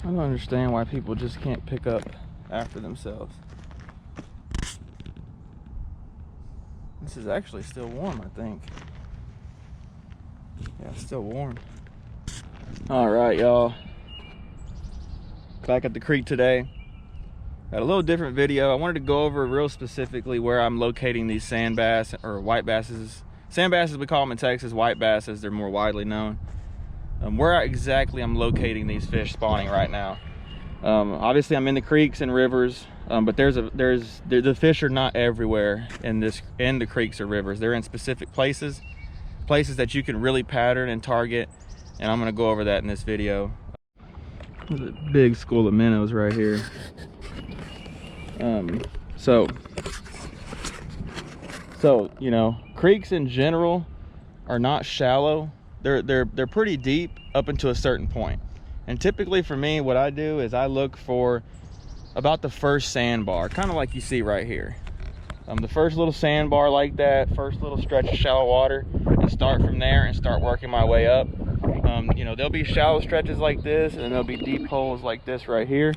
I don't understand why people just can't pick up after themselves. This is actually still warm, I think. Yeah, it's still warm. All right, y'all. Back at the creek today. Got a little different video. I wanted to go over real specifically where I'm locating these sand bass, or white basses. Sand basses, we call them in Texas. White basses, they're more widely known. Where exactly I'm locating these fish spawning right now. Obviously I'm in the creeks and rivers, but the fish are not everywhere in the creeks or rivers. They're in specific places that you can really pattern and target, and I'm going to go over that in this video. There's a big school of minnows right here. So you know, creeks in general are not shallow. They're pretty deep up until a certain point. And typically for me, what I do is I look for about the first sandbar, kind of like you see right here. The first little sandbar like that, first little stretch of shallow water, and start from there and start working my way up. You know, there'll be shallow stretches like this, and there'll be deep holes like this right here.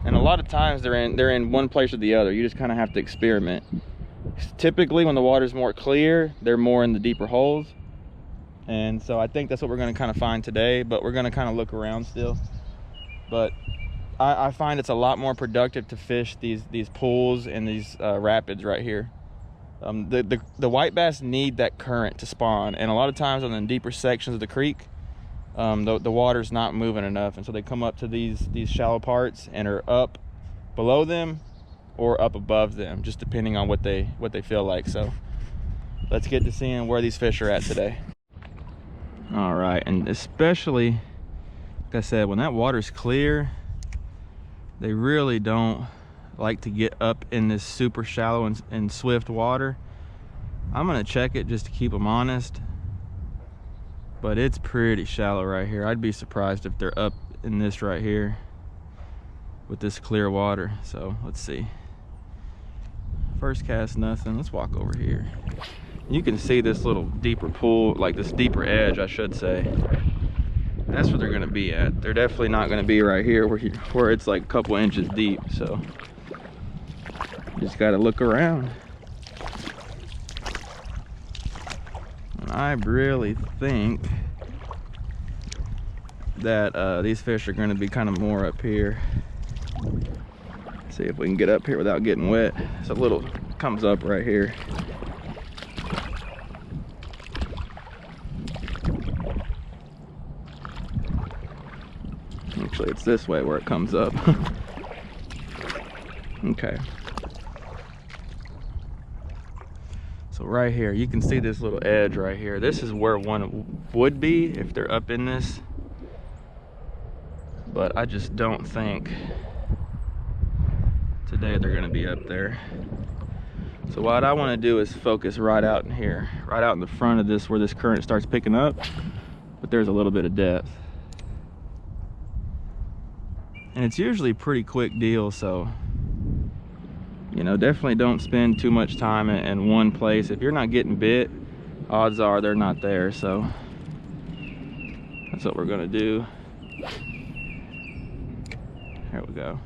And a lot of times they're in one place or the other. You just kind of have to experiment. Typically when the water's more clear, they're more in the deeper holes. And so I think that's what we're going to kind of find today, but we're going to kind of look around still. But I find it's a lot more productive to fish these pools and these rapids right here. The white bass need that current to spawn, and a lot of times on the deeper sections of the creek, the water's not moving enough, and so they come up to these shallow parts and are up below them or up above them, just depending on what they feel like. So let's get to seeing where these fish are at today. All right, and especially, like I said, when that water's clear, they really don't like to get up in this super shallow and swift water. I'm gonna check it just to keep them honest, but it's pretty shallow right here. I'd be surprised if they're up in this right here with this clear water. So let's see. First cast, nothing. Let's walk over here. You can see this little deeper pool, like this deeper edge, I should say. That's where they're gonna be at. They're definitely not gonna be right here where it's like a couple inches deep. So you just gotta look around. And I really think that these fish are gonna be kind of more up here. Let's see if we can get up here without getting wet. It's a little, comes up right here. Actually, it's this way where it comes up. Okay. So right here, you can see this little edge right here. This is where one would be if they're up in this. But I just don't think today they're gonna be up there. So what I wanna do is focus right out in here, right out in the front of this where this current starts picking up, but there's a little bit of depth. And it's usually a pretty quick deal, so you know, definitely don't spend too much time in one place. If you're not getting bit, odds are they're not there. So that's what we're gonna do. Here we go.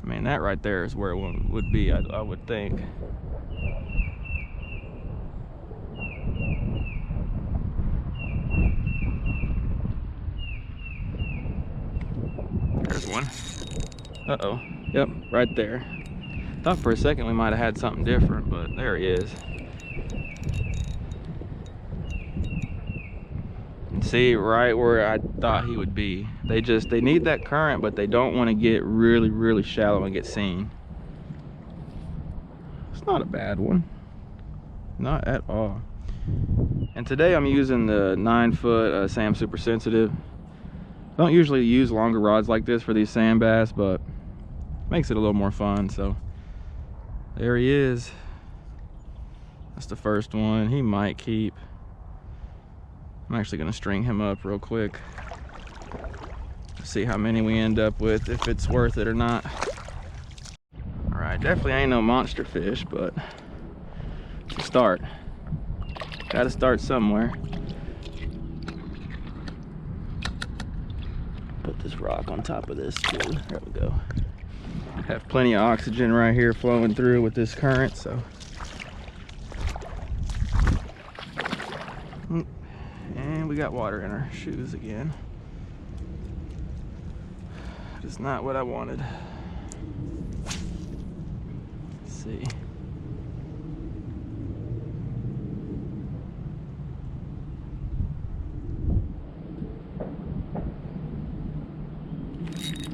I mean, that right there is where one would be, I would think. There's one. Uh-oh. Yep, right there. Thought for a second we might have had something different, but there he is. And see, right where I thought he would be. They need that current, but they don't want to get really, really shallow and get seen. It's not a bad one. Not at all. And today I'm using the 9-foot Sam Super Sensitive. Don't usually use longer rods like this for these sand bass, but makes it a little more fun. So there he is. That's the first one. He might keep. I'm actually gonna string him up real quick. See how many we end up with, if it's worth it or not. All right, definitely ain't no monster fish, but it's a start. Gotta start somewhere. put this rock on top of this too. There we go. Have plenty of oxygen right here flowing through with this current, so. And we got water in our shoes again. It's not what I wanted. Let's see.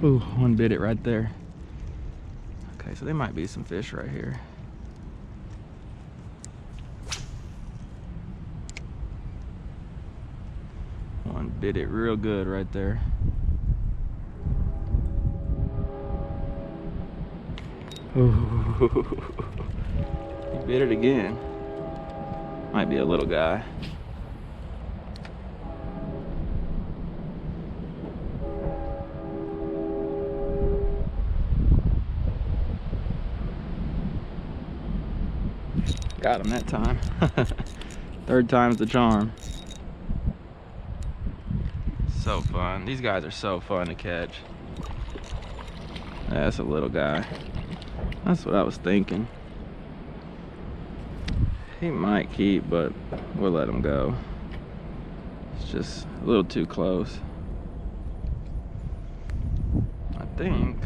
Ooh, one bit it right there. Okay, so there might be some fish right here. One bit it real good right there. Ooh, he bit it again. Might be a little guy. Got him that time. Third time's the charm. So fun. These guys are so fun to catch. That's a little guy. That's what I was thinking. He might keep, but we'll let him go. It's just a little too close. I think.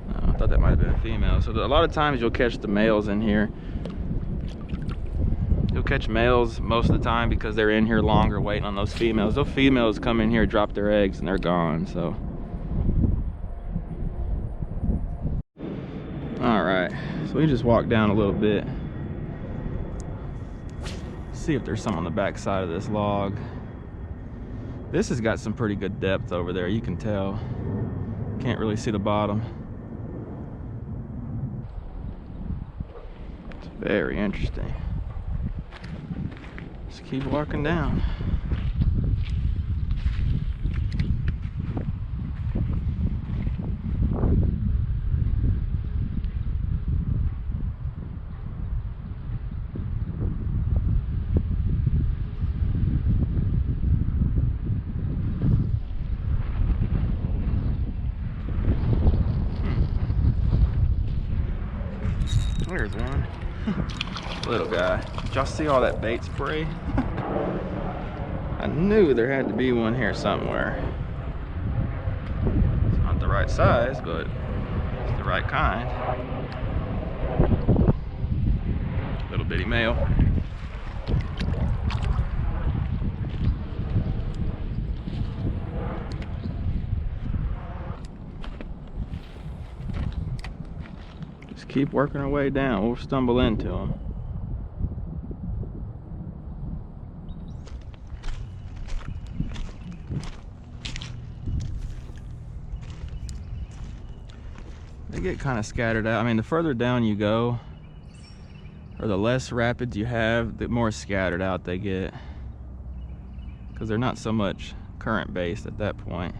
No, I thought that might have been a female. So a lot of times you'll catch the males in here. You'll catch males most of the time because they're in here longer waiting on those females. Those females come in here, drop their eggs, and they're gone, so. All right, so we just walked down a little bit. See if there's some on the back side of this log. This has got some pretty good depth over there, you can tell. Can't really see the bottom. It's very interesting. Just keep walking down. There's one. Little guy. Did y'all see all that bait spray? I knew there had to be one here somewhere. It's not the right size, but it's the right kind. Little bitty male. Just keep working our way down. We'll stumble into them. They get kind of scattered out. I mean, the further down you go, or the less rapids you have, the more scattered out they get. Because they're not so much current based at that point.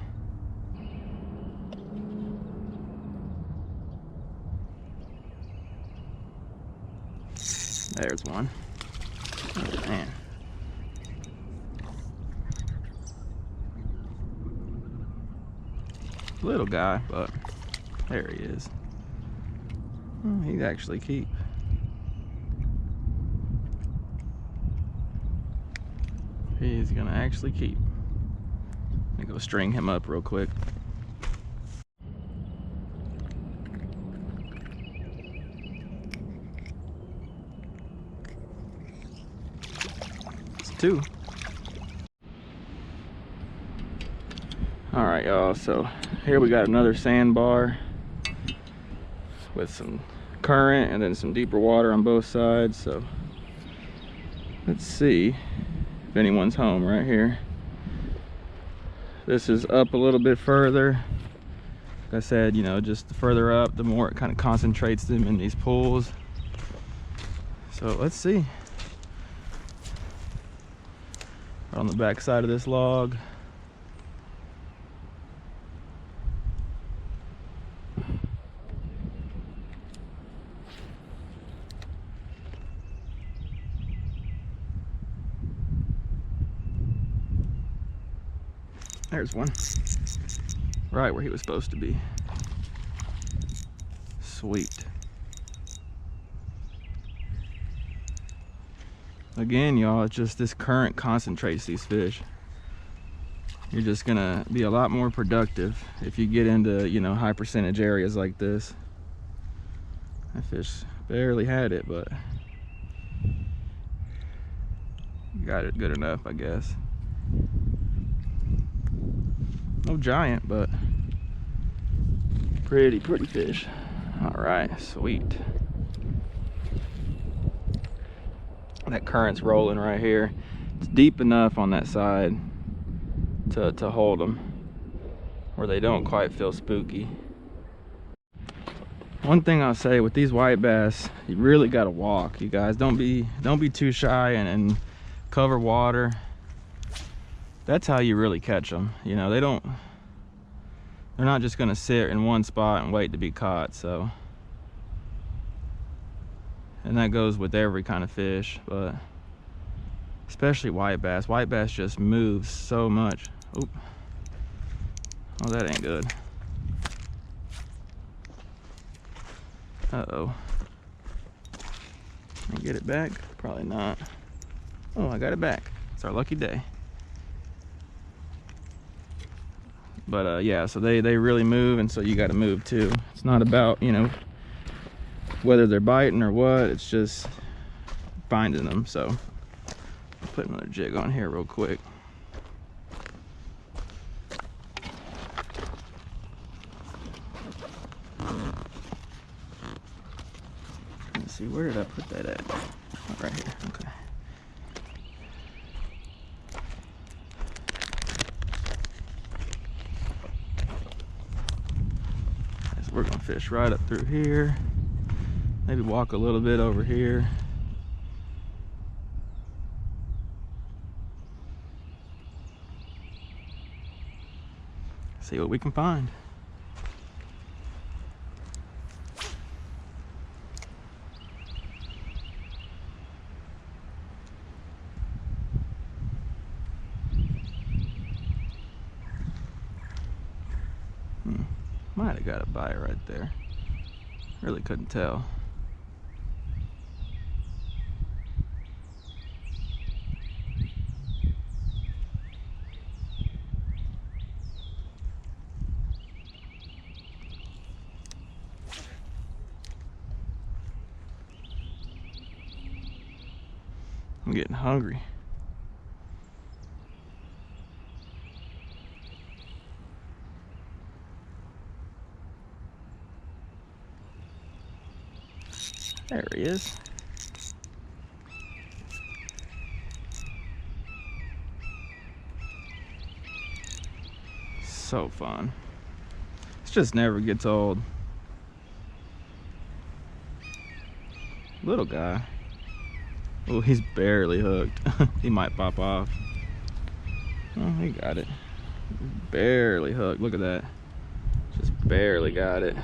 There's one. Oh, man. Little guy, but there he is. Oh, he's actually keep. He's gonna actually keep. Let me go string him up real quick. It's two. All right, y'all, so here we got another sandbar with some current and then some deeper water on both sides. So let's see if anyone's home right here. This is up a little bit further. Like I said, you know, just the further up, the more it kind of concentrates them in these pools. So let's see. Right on the back side of this log. There's one. Right where he was supposed to be. Sweet. Again, y'all, it's just this current concentrates these fish. You're just gonna be a lot more productive if you get into, you know, high percentage areas like this. That fish barely had it, but got it good enough, I guess. No giant, but pretty fish. All right, sweet. That current's rolling right here. It's deep enough on that side to hold them where they don't quite feel spooky. One thing I'll say with these white bass, you really got to walk, you guys. Don't be too shy and cover water. That's how you really catch them. You know, they're not just gonna sit in one spot and wait to be caught. So, and that goes with every kind of fish, but especially white bass. White bass just moves so much. Oop. Oh, that ain't good. Uh-oh. Can I get it back? Probably not. Oh, I got it back. It's our lucky day. But yeah, so they really move, and so you got to move too. It's not about, you know, whether they're biting or what, it's just finding them. So I'll put another jig on here real quick. Let's see, where did I put that at? Oh, right here. Okay. We're gonna fish right up through here. Maybe walk a little bit over here. See what we can find. Might have got a bite right there. Really couldn't tell. I'm getting hungry. There he is. So fun. This just never gets old. Little guy. Oh, he's barely hooked. He might pop off. Oh, he got it. Barely hooked. Look at that. Just barely got it.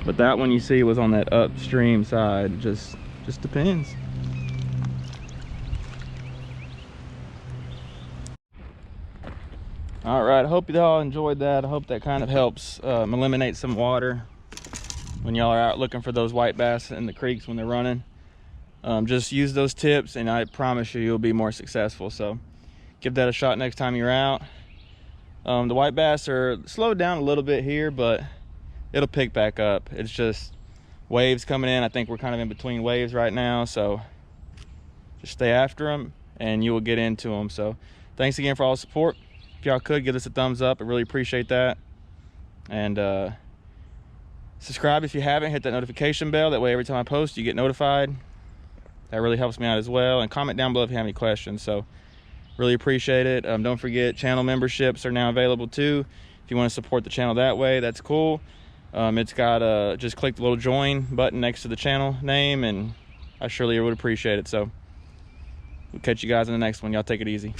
But that one you see was on that upstream side. Just depends. All right, I hope you all enjoyed that. I hope that kind of helps eliminate some water when y'all are out looking for those white bass in the creeks when they're running. Just use those tips and I promise you, you'll be more successful. So give that a shot next time you're out. The white bass are slowed down a little bit here, but it'll pick back up. It's just waves coming in. I think we're kind of in between waves right now, so just stay after them and you will get into them. So thanks again for all the support. If y'all could give us a thumbs up, I really appreciate that. And subscribe if you haven't. Hit that notification bell, that way every time I post you get notified. That really helps me out as well. And comment down below if you have any questions. So really appreciate it. Don't forget, channel memberships are now available too. If you want to support the channel that way, that's cool. It's got just click the little join button next to the channel name, and I surely would appreciate it. So we'll catch you guys in the next one. Y'all take it easy.